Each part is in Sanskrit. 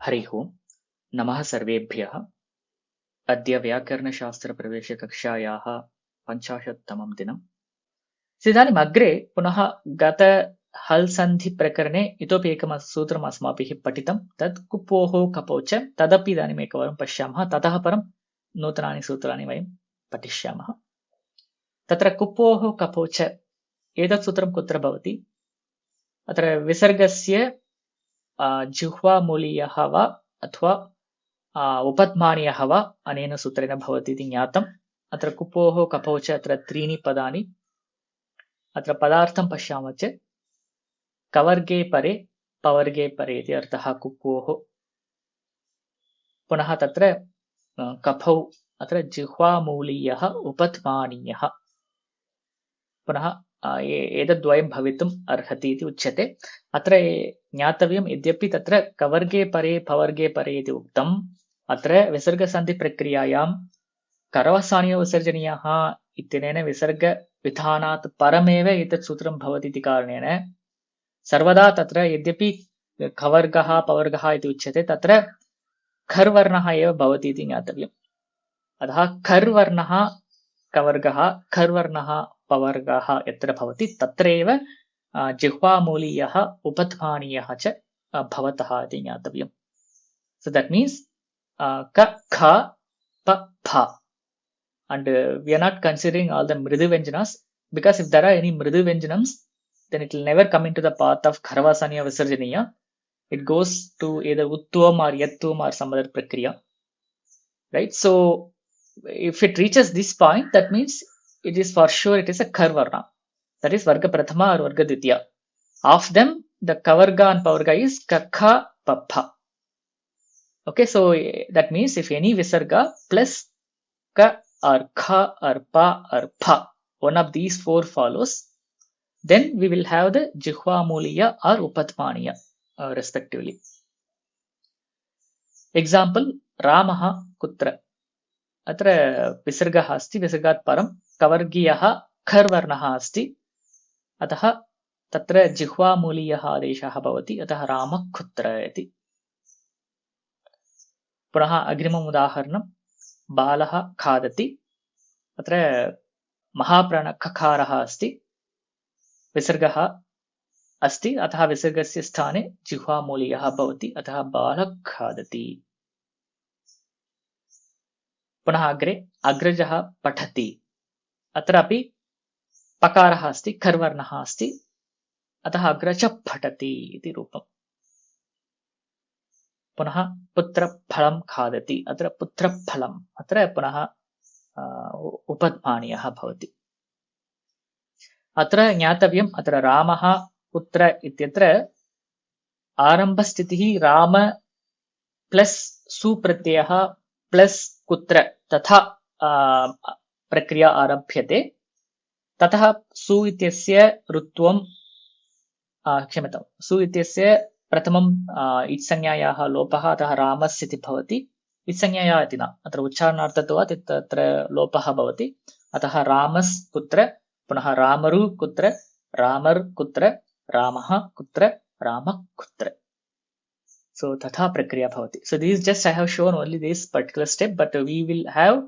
हरिः ओम् नमः सर्वेभ्यः। अद्य व्याकरणशास्त्रप्रवेशकक्षायाः 50तमं दिनम्। इदानीम् अग्रे पुनः गत हल् सन्धिप्रकरणे इतोपि एकं सूत्रम् अस्माभिः पठितं, तत् कुपोः कपौ च, तदपि इदानीम् एकवारं पश्यामः। ततः परं नूतनानि सूत्राणि वयं पठिष्यामः। तत्र कुपोः कपौ च एतत् सूत्रं कुत्र भवति? अत्र विसर्गस्य जिह्वामूलीयः वा अथवा उपध्मानीयः वा अनेन सूत्रेण भवति इति ज्ञातम्। अत्र कुपोः कपौ च अत्र त्रीणि पदानि। अत्र पदार्थं पश्यामः चेत् कवर्गे परे पवर्गे परे इति अर्थः कुपोः। पुनः तत्र कफौ अत्र जिह्वामूलीयः उपध्मानीयः। पुनः एतद्वयं भवितुम् अर्हति इति उच्यते। अत्र ज्ञातव्यं, यद्यपि तत्र कवर्गे परे पवर्गे परे इति उक्तम्, अत्र विसर्गसन्धिप्रक्रियायां करवसानीयविसर्जनीयः इत्यनेन विसर्गविधानात् परमेव एतत् सूत्रं भवति इति कारणेन सर्वदा तत्र यद्यपि कवर्गः पवर्गः इति उच्यते, तत्र खर्वर्णः एव भवति इति ज्ञातव्यम्। अतः खर्वर्णः कवर्गः, खर्वर्णः पवर्गः यत्र भवति तत्रैव जिह्वामूलीयः उपध्मानीयः च भवतः इति ज्ञातव्यम्। So that means ka, kha, pa, pha. And we are not considering all the mridu vyanjanas, because if there are any mridu vyanjanams, then it will never come into the path of kharvasaniya visarjaniya. It goes to either uttuvam or yattuvam or some other prakriya. Right? So if it reaches this point, that means it is for sure it is a kharvarna. That is varga prathama or varga dvitiya. Of them, the kavarga and pavarga is kakha, papha. Okay, so that means if any visarga plus ka or kha or pa or pha, one of these four follows, then we will have the jihvamuliya or upadmaniya respectively. Example, Ramaha kutra. Atra visargah asti, visargat param kavargiyah kharvarnah asti, atah tatra jihvamuliyah adeshah bhavati, atah Ramah kutra iti. पुनः अग्रिमम् उदाहरणं, बालः खादति। अत्र महाप्राणखकारः अस्ति, विसर्गः अस्ति, अतः विसर्गस्य स्थाने जिह्वामूलीयः भवति, अतः बालः खादति। पुनः अग्रे अग्रजः पठति। अत्रापि पकारः अस्ति, खर्वर्णः अस्ति, अतः अग्रजः पठति इति रूपम्। पुनः पुत्रफलं खादति। अत्र पुत्रफलम्, अत्र पुनः उपध्मानीयः भवति। अत्र ज्ञातव्यम्, अत्र रामः पुत्र इत्यत्र आरम्भस्थितिः राम प्लस् सुप्रत्ययः प्लस् कुत्र, तथा प्रक्रिया आरभ्यते। ततः सु इत्यस्य ऋत्वं क्षम्यतां, सु इत्यस्य प्रथमं इत्संज्ञायाः लोपः, अतः रामस् इति भवति। इत्संज्ञायाः इति न, अत्र उच्चारणार्थत्वात् तत्र लोपः भवति, अतः रामस् कुत्र, पुनः रामरु कुत्र, रामर् कुत्र, रामः कुत्र, रामः कुत्र. So तथा प्रक्रिया भवति. So this just I have shown only this particular step, but we will have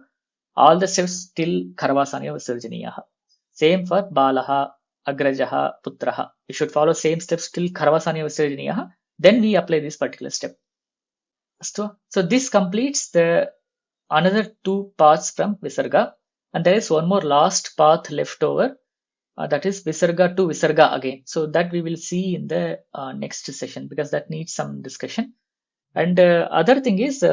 all the steps till kharvasaniya visarjaniyah. Same for balah, agrajah, putrah. We should follow same steps till kharvasaniya visarjaniyah. Then we apply this particular step. So this completes the another two paths from visarga, and there is one more last path left over. That is visarga to visarga again. So that we will see in the next session, because that needs some discussion. And other thing is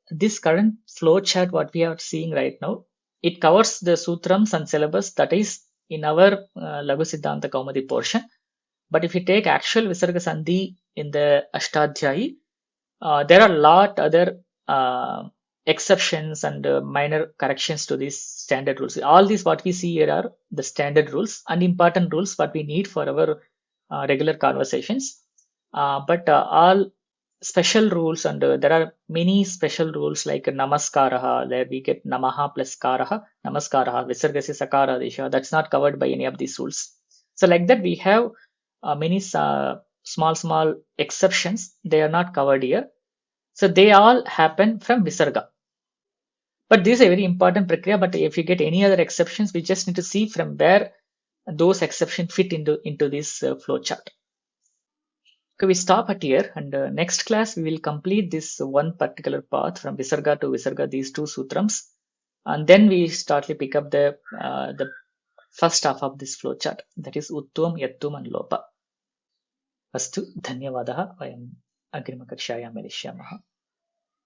this current flow chart what we are seeing right now, it covers the sutrams and syllabus that is in our Laghu Siddhanta Kaumudi portion. But if you take actual visarga sandhi in the Ashtadhyayi, there are a lot other exceptions and minor corrections to these standard rules. All these what we see here are the standard rules and important rules what we need for our regular conversations. But all special rules, and there are many special rules like namaskaraha, there we get namaha plus karaha, namaskaraha, visargasya sakara adesha, that's not covered by any of these rules. So like that we have many small exceptions, they are not covered here. So they all happen from Visarga. But this is a very important prakriya. But if you get any other exceptions, we just need to see from where those exceptions fit into this flow chart. Okay, we stop at here, and next class we will complete this one particular path from Visarga to Visarga, these two sutrams, and then we start to pick up the first half of this flow chart, that is Uttum, Yattum and Lopa. Astu, धन्यवादः. वयम् अग्रिमकक्षायां मिलिष्यामः.